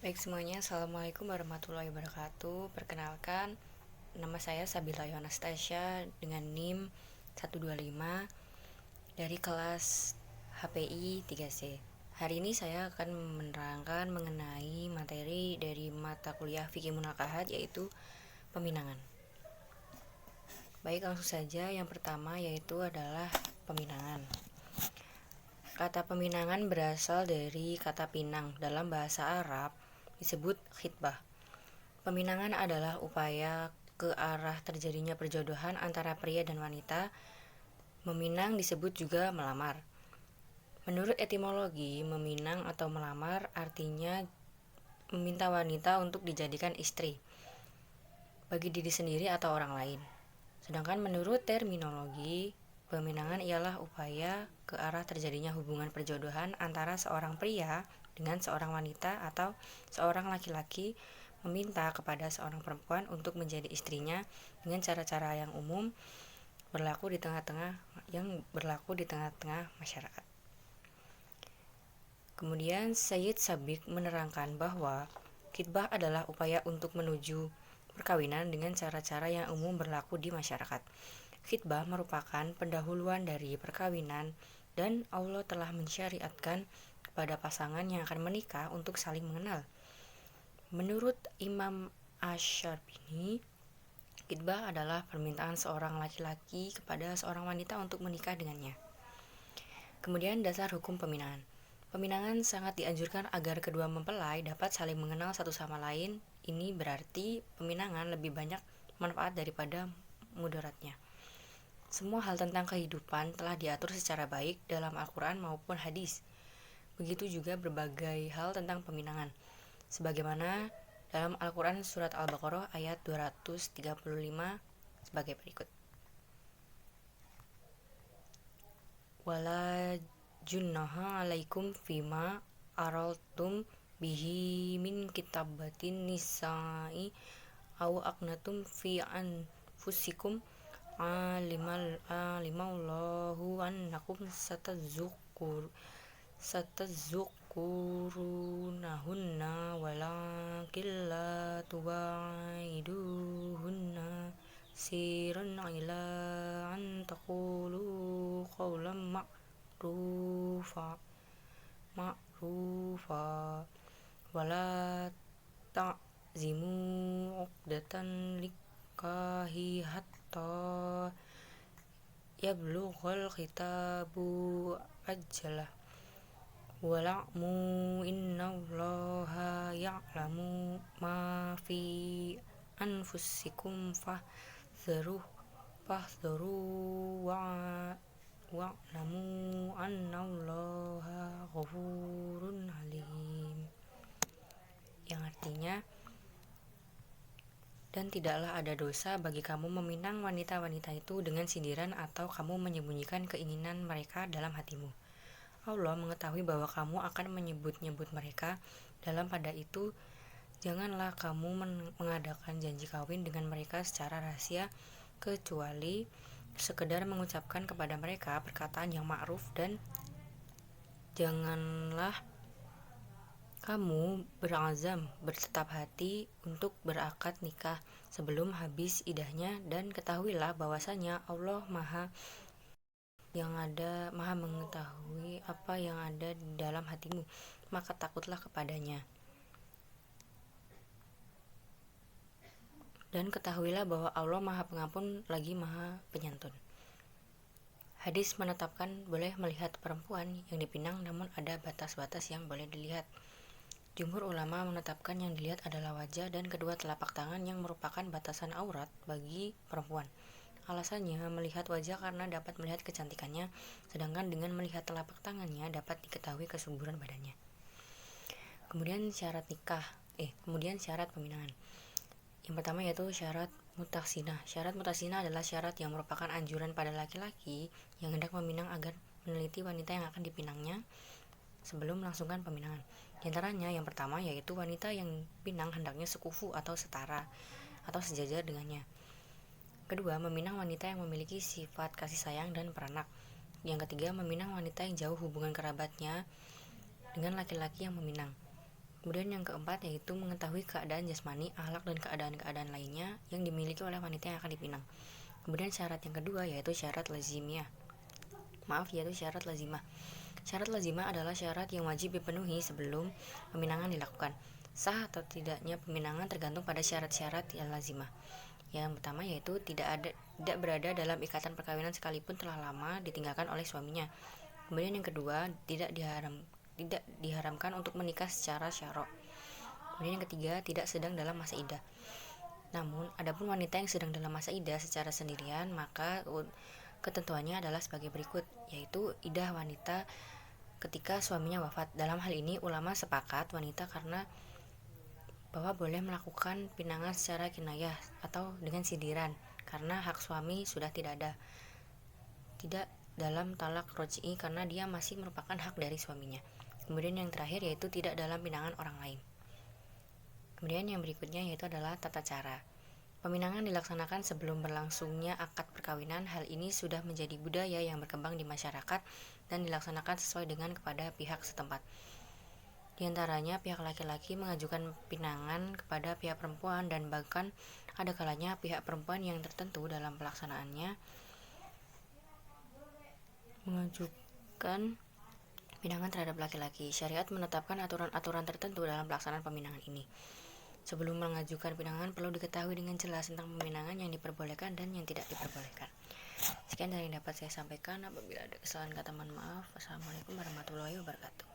Baik semuanya, Assalamualaikum warahmatullahi wabarakatuh. Perkenalkan, nama saya Sabila Yonastasia dengan NIM 125 dari kelas HPI 3C. Hari ini saya akan menerangkan mengenai materi dari mata kuliah Fikih Munakahat, yaitu peminangan. Baik, langsung saja. Yang pertama yaitu adalah peminangan. Kata peminangan berasal dari kata pinang. Dalam bahasa Arab disebut khitbah. Peminangan adalah upaya ke arah terjadinya perjodohan antara pria dan wanita. Meminang disebut juga melamar. Menurut etimologi, meminang atau melamar artinya meminta wanita untuk dijadikan istri bagi diri sendiri atau orang lain. Sedangkan menurut terminologi, peminangan ialah upaya ke arah terjadinya hubungan perjodohan antara seorang pria dengan seorang wanita atau seorang laki-laki meminta kepada seorang perempuan untuk menjadi istrinya dengan cara-cara yang umum berlaku di tengah-tengah masyarakat. Kemudian Sayyid Sabiq menerangkan bahwa khitbah adalah upaya untuk menuju perkawinan dengan cara-cara yang umum berlaku di masyarakat. Khitbah merupakan pendahuluan dari perkawinan dan Allah telah mensyariatkan kepada pasangan yang akan menikah untuk saling mengenal. Menurut Imam Asy-Syarbini, khitbah adalah permintaan seorang laki-laki kepada seorang wanita untuk menikah dengannya. Kemudian dasar hukum peminangan. Peminangan sangat dianjurkan agar kedua mempelai dapat saling mengenal satu sama lain. Ini berarti peminangan lebih banyak manfaat daripada mudaratnya. Semua hal tentang kehidupan telah diatur secara baik dalam Al-Quran maupun hadis. Begitu juga berbagai hal tentang peminangan. Sebagaimana dalam Al-Quran surat Al-Baqarah ayat 235 sebagai berikut. Wala junnaha alaikum fima araltum bihi min kitabatin nisa'i au aknatum fi anfusikum alimallahu annakum satazzukurunahunna walakin la tuwa'iduhunna siran ila an taqulu qawlan ma'rufa wala ta'zimu uqdatan nikahi hatta yablughal khitabu ajalah wala'mu innallaha ya'lamu ma fi anfusikum fahdharu wa'lamu annallaha ghafurun halim, yang artinya, dan tidaklah ada dosa bagi kamu meminang wanita-wanita itu dengan sindiran atau kamu menyembunyikan keinginan mereka dalam hatimu. Allah mengetahui bahwa kamu akan menyebut-nyebut mereka dalam pada itu. Janganlah kamu mengadakan janji kawin dengan mereka secara rahasia kecuali sekedar mengucapkan kepada mereka perkataan yang ma'ruf, dan janganlah kamu berazam bertetap hati untuk berakad nikah sebelum habis idahnya, dan ketahuilah bahwasanya Allah Maha mengetahui apa yang ada di dalam hatimu, maka takutlah kepadanya. Dan ketahuilah bahwa Allah Maha Pengampun lagi Maha Penyantun. Hadis menetapkan boleh melihat perempuan yang dipinang, namun ada batas-batas yang boleh dilihat. Jumhur ulama menetapkan yang dilihat adalah wajah dan kedua telapak tangan yang merupakan batasan aurat bagi perempuan. Alasannya, melihat wajah karena dapat melihat kecantikannya, sedangkan dengan melihat telapak tangannya dapat diketahui kesuburan badannya. Kemudian syarat peminangan. Yang pertama yaitu syarat mutakhsinah. Syarat mutakhsinah adalah syarat yang merupakan anjuran pada laki-laki yang hendak meminang agar meneliti wanita yang akan dipinangnya sebelum melangsungkan peminangan. Di antaranya yang pertama yaitu wanita yang pinang hendaknya sekufu atau setara atau sejajar dengannya. Kedua, meminang wanita yang memiliki sifat kasih sayang dan peranak. Yang ketiga, meminang wanita yang jauh hubungan kerabatnya dengan laki-laki yang meminang. Kemudian yang keempat yaitu mengetahui keadaan jasmani, akhlak, dan keadaan-keadaan lainnya yang dimiliki oleh wanita yang akan dipinang. Kemudian syarat yang kedua yaitu syarat lazimah. Syarat lazimah adalah syarat yang wajib dipenuhi sebelum peminangan dilakukan. Sah atau tidaknya peminangan tergantung pada syarat-syarat yang lazimah. Yang pertama yaitu tidak berada dalam ikatan perkawinan sekalipun telah lama ditinggalkan oleh suaminya. Kemudian yang kedua, tidak diharamkan untuk menikah secara syarok. Kemudian yang ketiga, tidak sedang dalam masa iddah. Namun, adapun wanita yang sedang dalam masa iddah secara sendirian, maka ketentuannya adalah sebagai berikut, yaitu iddah wanita ketika suaminya wafat. Dalam hal ini, ulama sepakat wanita karena bahwa boleh melakukan pinangan secara kinayah atau dengan sindiran, karena hak suami sudah tidak ada. Tidak dalam talak roj'i karena dia masih merupakan hak dari suaminya. Kemudian yang terakhir yaitu tidak dalam pinangan orang lain. Kemudian yang berikutnya yaitu adalah tata cara. Peminangan dilaksanakan sebelum berlangsungnya akad perkawinan. Hal ini sudah menjadi budaya yang berkembang di masyarakat dan dilaksanakan sesuai dengan kepada pihak setempat. Di antaranya pihak laki-laki mengajukan pinangan kepada pihak perempuan, dan bahkan ada kalanya pihak perempuan yang tertentu dalam pelaksanaannya mengajukan pinangan terhadap laki-laki. Syariat menetapkan aturan-aturan tertentu dalam pelaksanaan peminangan ini. Sebelum mengajukan pinangan, perlu diketahui dengan jelas tentang peminangan yang diperbolehkan dan yang tidak diperbolehkan. Sekian dari yang dapat saya sampaikan. Apabila ada kesalahan kata mohon maaf. Wassalamualaikum warahmatullahi wabarakatuh.